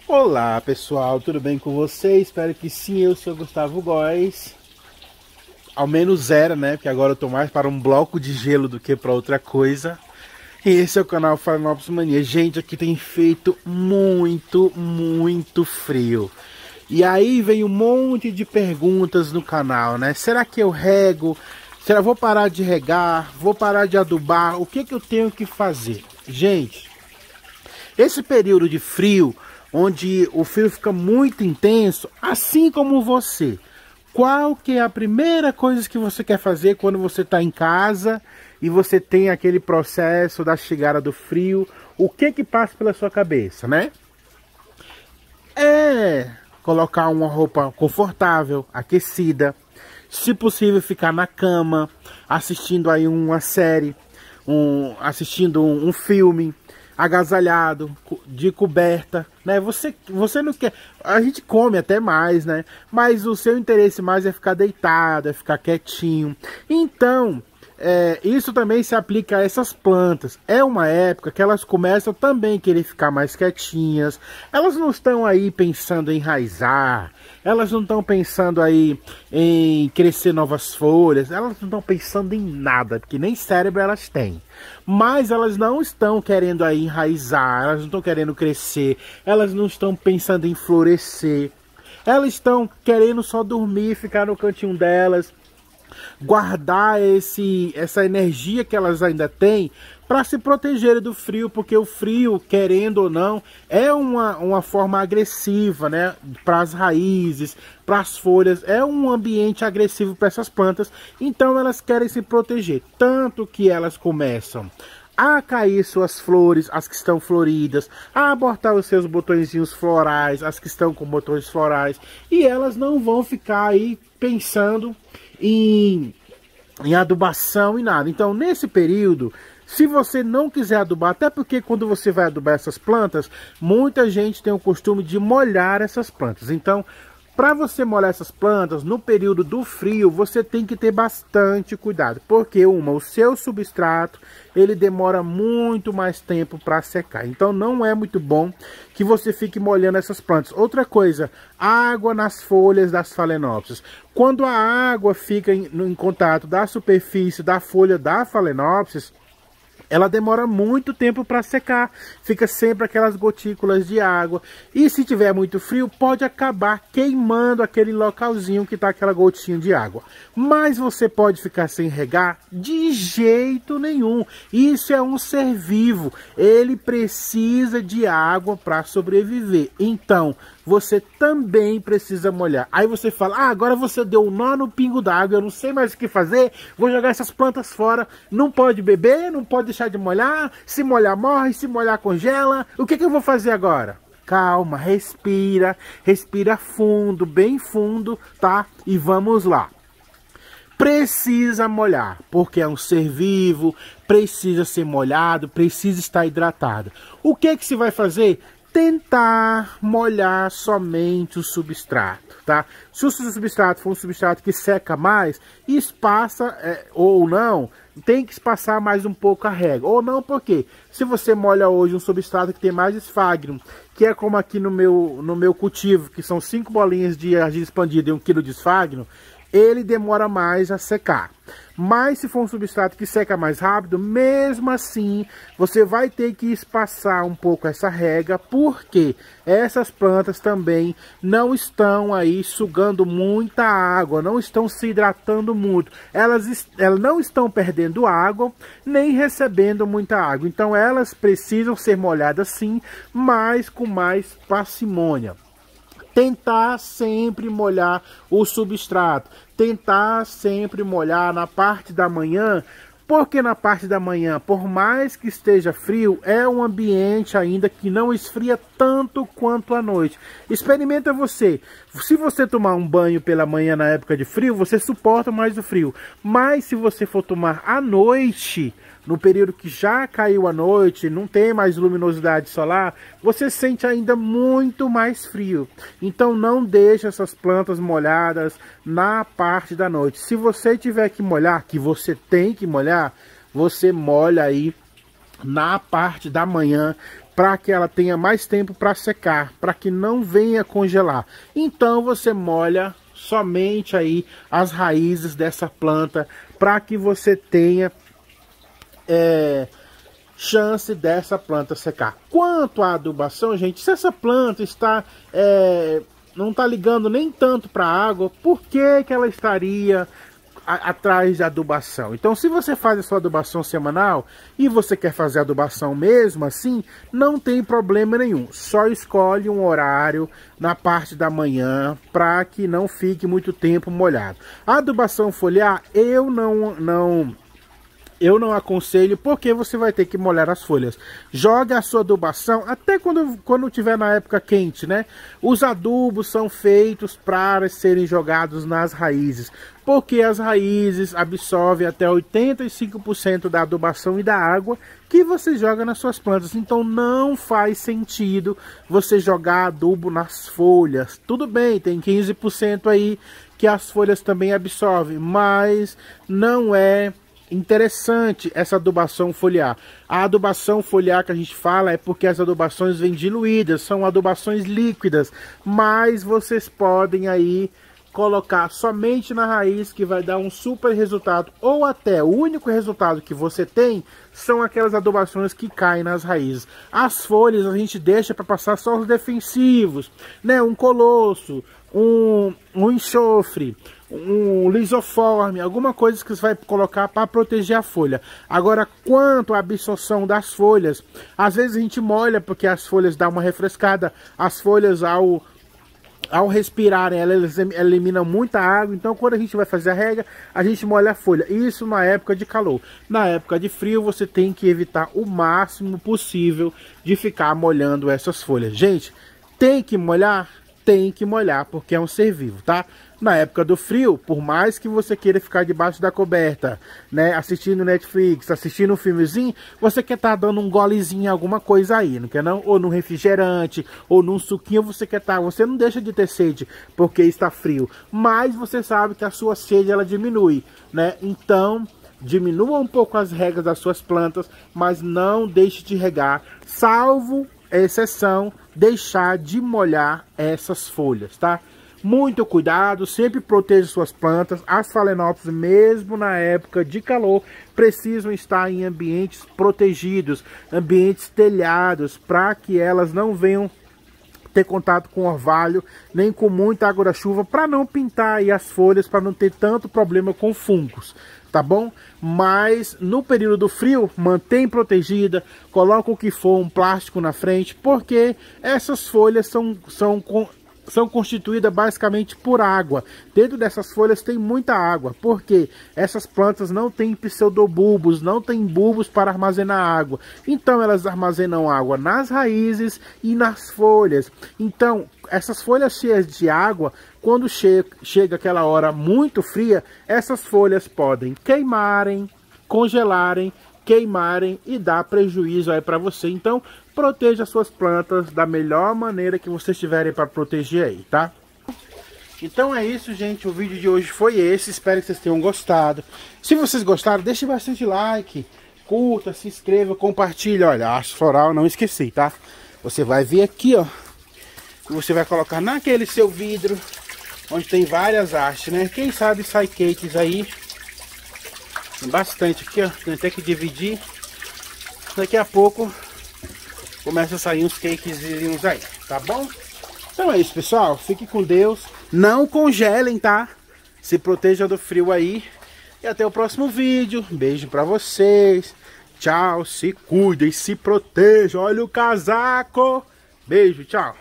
Olá pessoal, tudo bem com vocês? Espero que sim, eu sou Gustavo Góes. Ao menos zero, né? Porque agora eu tô mais para um bloco de gelo do que para outra coisa. E esse é o canal Phalaenopsis Mania. Gente, aqui tem feito muito frio. E aí vem um monte de perguntas no canal, né? Será que eu rego? Será que eu vou parar de regar? Vou parar de adubar? O que eu tenho que fazer? Gente, esse período de frio, onde o frio fica muito intenso, assim como você, qual que é a primeira coisa que você quer fazer quando você está em casa e você tem aquele processo da chegada do frio? O que passa pela sua cabeça, né? É colocar uma roupa confortável, aquecida, se possível ficar na cama, assistindo aí uma série, assistindo um filme, agasalhado, de coberta, né? Você não quer, a gente come até mais, né? Mas o seu interesse mais é ficar deitado, é ficar quietinho. Então, isso também se aplica a essas plantas. É uma época que elas começam também a querer ficar mais quietinhas. Elas não estão aí pensando em enraizar, elas não estão pensando aí em crescer novas folhas, elas não estão pensando em nada, porque nem cérebro elas têm. Mas elas não estão querendo aí enraizar, elas não estão querendo crescer, elas não estão pensando em florescer. Elas estão querendo só dormir, ficar no cantinho delas, guardar essa energia que elas ainda têm para se proteger do frio, porque o frio, querendo ou não, é uma forma agressiva, né, para as raízes, para as folhas, é um ambiente agressivo para essas plantas, então elas querem se proteger, tanto que elas começam a cair suas flores, as que estão floridas, a abortar os seus botõezinhos florais, as que estão com botões florais, e elas não vão ficar aí pensando em adubação e nada. Então, nesse período, se você não quiser adubar, até porque quando você vai adubar essas plantas, muita gente tem o costume de molhar essas plantas. Então, para você molhar essas plantas no período do frio, você tem que ter bastante cuidado, porque o seu substrato, ele demora muito mais tempo para secar. Então não é muito bom que você fique molhando essas plantas. Outra coisa, água nas folhas das Phalaenopsis. Quando a água fica em contato da superfície da folha da Phalaenopsis, ela demora muito tempo para secar, fica sempre aquelas gotículas de água, e se tiver muito frio pode acabar queimando aquele localzinho que está aquela gotinha de água. Mas você pode ficar sem regar? De jeito nenhum. Isso é um ser vivo, ele precisa de água para sobreviver, então você também precisa molhar. Aí você fala, agora você deu um nó no pingo d'água, eu não sei mais o que fazer, vou jogar essas plantas fora, não pode beber, não pode deixar de molhar, se molhar morre, se molhar congela, o que eu vou fazer agora? Calma, respira, respira fundo, bem fundo, tá? E vamos lá. Precisa molhar, porque é um ser vivo, precisa ser molhado, precisa estar hidratado. O que se vai fazer? Tentar molhar somente o substrato, tá? Se o substrato for um substrato que seca mais, espaça, ou não, tem que espaçar mais um pouco a rega. Ou não, porque se você molha hoje um substrato que tem mais esfagno, que é como aqui no meu cultivo, que são 5 bolinhas de argila expandida e 1 kg de esfagno, ele demora mais a secar. Mas se for um substrato que seca mais rápido, mesmo assim, você vai ter que espaçar um pouco essa rega, porque essas plantas também não estão aí sugando muita água, não estão se hidratando muito. Elas não estão perdendo água, nem recebendo muita água. Então elas precisam ser molhadas sim, mas com mais parcimônia. Tentar sempre molhar o substrato, tentar sempre molhar na parte da manhã, porque na parte da manhã, por mais que esteja frio, é um ambiente ainda que não esfria tanto quanto à noite. Experimenta você. Se você tomar um banho pela manhã na época de frio, você suporta mais o frio. Mas se você for tomar à noite, no período que já caiu a noite, não tem mais luminosidade solar, você sente ainda muito mais frio. Então não deixe essas plantas molhadas na parte da noite. Se você tiver que molhar, que você tem que molhar, você molha aí na parte da manhã, para que ela tenha mais tempo para secar, para que não venha congelar. Então você molha somente aí as raízes dessa planta, para que você tenha chance dessa planta secar. Quanto à adubação, gente, se essa planta está não está ligando nem tanto para a água, por que que ela estaria atrás de adubação? Então, se você faz a sua adubação semanal e você quer fazer adubação mesmo assim, não tem problema nenhum. Só escolhe um horário na parte da manhã para que não fique muito tempo molhado. A adubação foliar, eu não aconselho, porque você vai ter que molhar as folhas. Joga a sua adubação até quando tiver na época quente, né? Os adubos são feitos para serem jogados nas raízes, porque as raízes absorvem até 85% da adubação e da água que você joga nas suas plantas. Então não faz sentido você jogar adubo nas folhas. Tudo bem, tem 15% aí que as folhas também absorvem, mas não é interessante essa adubação foliar. A adubação foliar que a gente fala é porque as adubações vêm diluídas, são adubações líquidas, mas vocês podem aí colocar somente na raiz, que vai dar um super resultado, ou até o único resultado que você tem são aquelas adubações que caem nas raízes. As folhas a gente deixa para passar só os defensivos, né? Um colosso, um enxofre, um lisoforme, alguma coisa que você vai colocar para proteger a folha. Agora, quanto à absorção das folhas, às vezes a gente molha porque as folhas dão uma refrescada, as folhas ao respirarem, elas eliminam muita água. Então quando a gente vai fazer a rega, a gente molha a folha. Isso na época de calor. Na época de frio, você tem que evitar o máximo possível de ficar molhando essas folhas. Gente, tem que molhar? Tem que molhar, porque é um ser vivo, tá? Na época do frio, por mais que você queira ficar debaixo da coberta, né, assistindo Netflix, assistindo um filmezinho, você quer estar dando um golezinho em alguma coisa aí, não quer não? Ou num refrigerante, ou num suquinho, você não deixa de ter sede porque está frio, mas você sabe que a sua sede ela diminui, né? Então, diminua um pouco as regas das suas plantas, mas não deixe de regar, salvo exceção, deixar de molhar essas folhas, tá? Muito cuidado, sempre proteja suas plantas. As Phalaenopsis, mesmo na época de calor, precisam estar em ambientes protegidos, ambientes telhados, para que elas não venham ter contato com orvalho, nem com muita água da chuva, para não pintar aí as folhas, para não ter tanto problema com fungos, tá bom? Mas no período do frio, mantém protegida, coloca o que for, um plástico na frente, porque essas folhas são constituídas basicamente por água. Dentro dessas folhas tem muita água, porque essas plantas não têm pseudobulbos, não têm bulbos para armazenar água. Então elas armazenam água nas raízes e nas folhas. Então essas folhas cheias de água, quando chega aquela hora muito fria, essas folhas podem queimarem, congelarem, queimarem e dar prejuízo aí para você. Então proteja suas plantas da melhor maneira que vocês tiverem para proteger aí, tá? Então é isso, gente, o vídeo de hoje foi esse, espero que vocês tenham gostado. Se vocês gostaram, deixe bastante like, curta, se inscreva, compartilha. Olha, a haste floral, não esqueci, tá? Você vai vir aqui, ó, e você vai colocar naquele seu vidro onde tem várias hastes, né? Quem sabe sai cakes aí. Tem bastante aqui, ó, tem até que dividir. Daqui a pouco começa a sair uns cakezinhos aí, tá bom? Então é isso, pessoal. Fique com Deus. Não congelem, tá? Se proteja do frio aí. E até o próximo vídeo. Beijo pra vocês. Tchau. Se cuidem, se protejam. Olha o casaco. Beijo, tchau.